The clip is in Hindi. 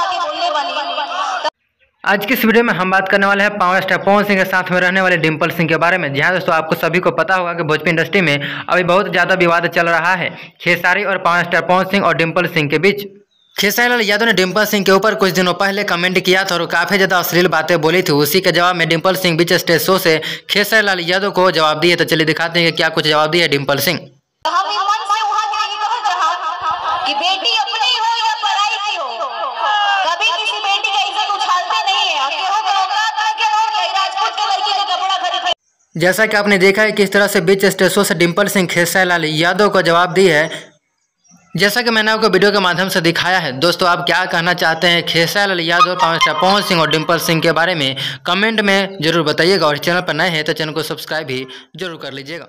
आके बोलने वाली। आज की इस वीडियो में हम बात करने वाले हैं पावर स्टार पवन सिंह के साथ में रहने वाले डिम्पल सिंह के बारे में। जी हाँ दोस्तों, आपको सभी को पता होगा कि भोजपुरी इंडस्ट्री में अभी बहुत ज़्यादा विवाद चल रहा है खेसारी और पावर स्टार पवन सिंह और डिम्पल सिंह के बीच। खेसारी लाल यादव ने डिम्पल सिंह के ऊपर कुछ दिनों पहले कमेंट किया था और काफ़ी ज़्यादा अश्लील बातें बोली थी। उसी के जवाब में डिम्पल सिंह बीच स्टेज शो से खेसारी लाल यादव को जवाब दिए। तो चलिए दिखाते हैं कि क्या कुछ जवाब दिया डिम्पल सिंह। कि बेटी अपनी हो या पराई की हो, कभी किसी बेटी का इज्जत उछालते नहीं है। राजपूत के लड़की के कपड़ा खरीद। जैसा कि आपने देखा है किस तरह से बीच स्टेज शो से डिम्पल सिंह खेसारी लाल यादव को जवाब दी है। जैसा कि मैंने आपको वीडियो के माध्यम से दिखाया है। दोस्तों, आप क्या कहना चाहते हैं खेसारी लाल यादव, पावर स्टार पवन सिंह और डिम्पल सिंह के बारे में कमेंट में जरूर बताइएगा। और चैनल पर नए हैं तो चैनल को सब्सक्राइब भी जरूर कर लीजिएगा।